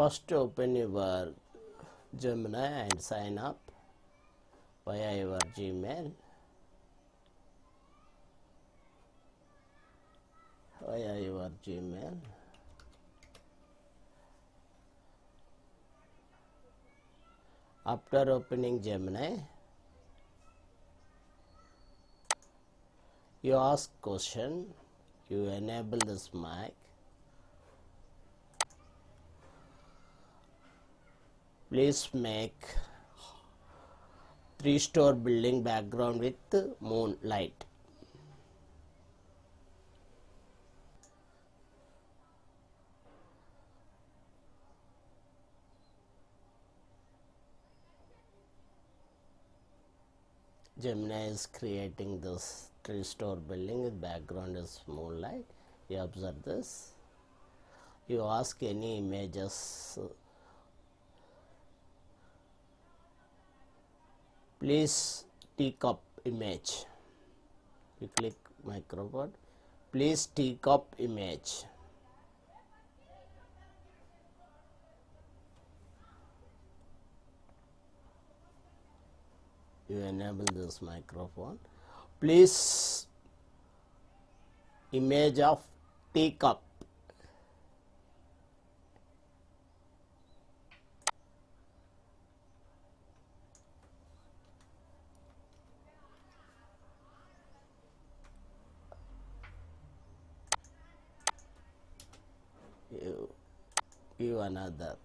First, open your Gemini and sign up via your Gmail. After opening Gemini, you ask question, you enable this mic. Please make 3-story building background with moonlight. Gemini is creating this 3-story building with background is moonlight. You observe this. You ask any images. Please take up image. You click microphone. Please take up image. You enable this microphone. Please image of teacup. You another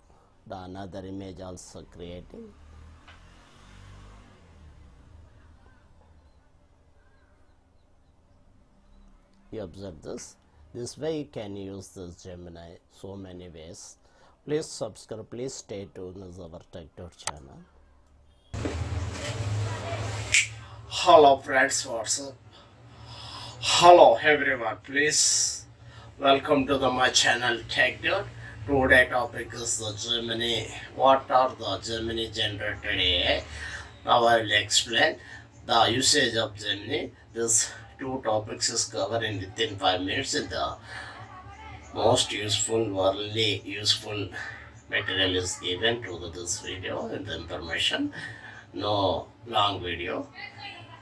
image also creating. You observe this way you can use this Gemini so many ways. Please subscribe, please stay tuned as our Tech channel. Hello friends, what's up? Hello everyone, please welcome to my channel Tech. Today topic is the Gemini. What are the Gemini Generative AI? Now I will explain the usage of Gemini. This two topics is covered in within 5 minutes. The most useful, worldly useful material is given to this video and the information. No long video.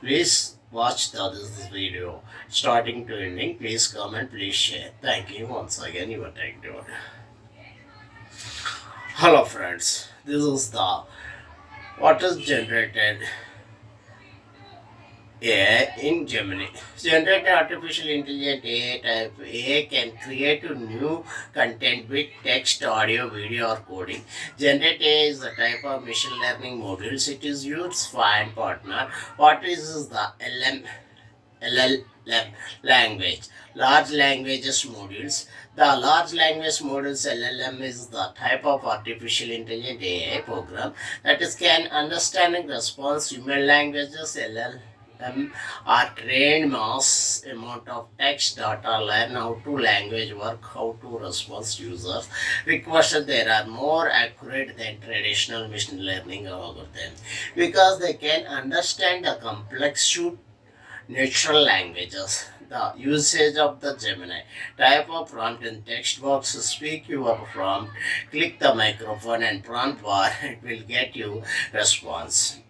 Please watch this video starting to ending. Please comment, please share. Thank you once again. Your Tech Dude. Hello friends, this is the what is generated AI in Gemini. Generated artificial intelligence AI type AI can create a new content with text, audio, video or coding. Generated AI is a type of machine learning modules. It is used for and partner. What is the LLM language? Large languages modules. The large language models LLM is the type of artificial intelligence AI program that is can understand and respond human languages. LLM are trained mass amount of text data, learn how to language work, how to respond to users requests. They are more accurate than traditional machine learning algorithms because they can understand the complex natural languages. The usage of the Gemini. Type of prompt in text box. Speak your prompt. Click the microphone and prompt bar. It will get you response.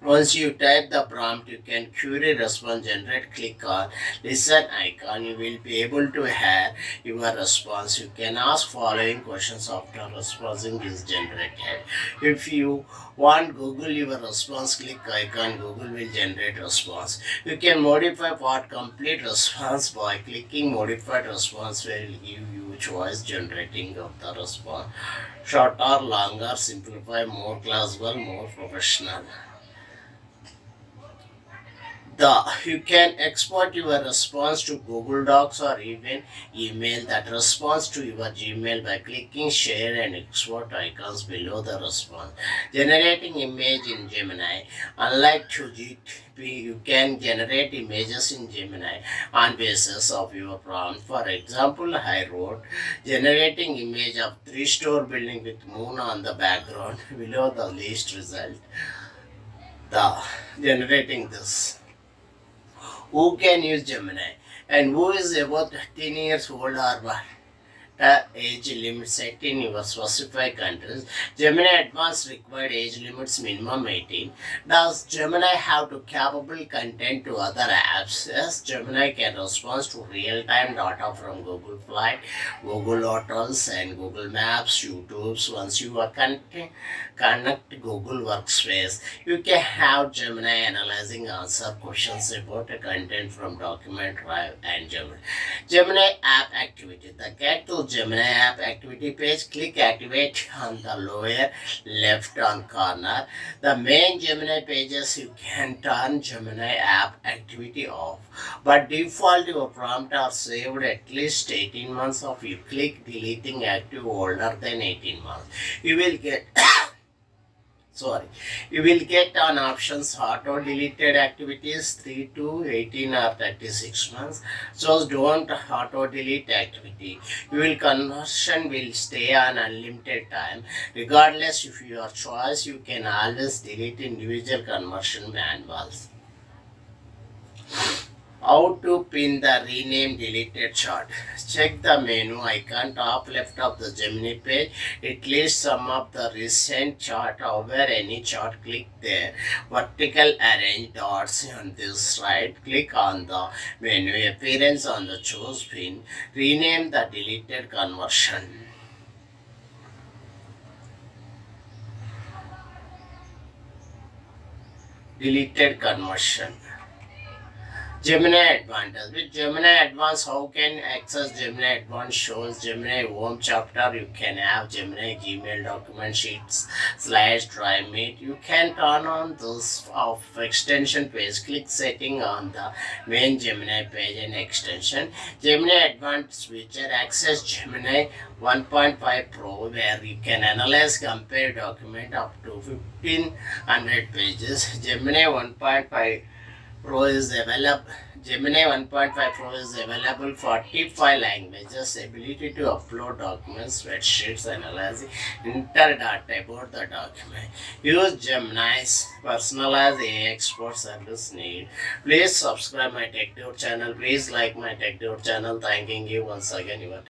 Once you type the prompt, you can query response generate. Click on listen icon. You will be able to hear your response. You can ask following questions after responding is generated. If you want Google your response, click icon. Google will generate response. You can modify part complete response by clicking modified response where it will give you choice generating of the response. Shorter, longer, simplify, more classical, more professional. You can export your response to Google Docs or even email that response to your Gmail by clicking share and export icons below the response. Generating image in Gemini. Unlike 2GTP, you can generate images in Gemini on basis of your prompt. For example, I wrote generating image of 3-story building with moon on the background below the list result. The generating this. Who can use Gemini and who is about 10 years old or age limit set in your specified countries. Gemini Advanced required age limits minimum 18. Does Gemini have to capable content to other apps? Yes, Gemini can respond to real-time data from Google Flight, Google Hotels, and Google Maps, YouTube's. Once you are connect Google Workspace, you can have Gemini analyzing answer questions about the content from document drive and Gemini app activity. The get to Gemini app activity page, click activate on the lower left on corner. The main Gemini pages you can turn Gemini app activity off. But default your prompt are saved at least 18 months of you click deleting active older than 18 months. You will get sorry, you will get on options auto deleted activities 3 to 18 or 36 months. So don't auto delete activity. You will conversion will stay on unlimited time. Regardless of your choice, you can always delete individual conversion manuals. How to pin the rename deleted chart. Check the menu icon top left of the Gemini page. It lists some of the recent chart. Over any chart, click there. Vertical arrange dots on this right. Click on the menu appearance on the choose pin. Rename the deleted conversion. Deleted conversion. Gemini Advanced. With Gemini Advanced, how can access Gemini Advanced shows Gemini Home chapter? You can have Gemini Gmail document sheets, slash drive meet. You can turn on this of extension page. Click setting on the main Gemini page and extension. Gemini Advanced feature access Gemini 1.5 Pro where you can analyze compare document up to 1500 pages. Gemini 1.5 Pro is available. Gemini 1.5 Pro is available for 45 languages. Ability to upload documents, spreadsheets, analyzing interdata about the document. Use Gemini's personalized AI expert service need. Please subscribe my TechDude channel. Please like my TechDude channel. Thanking you once again.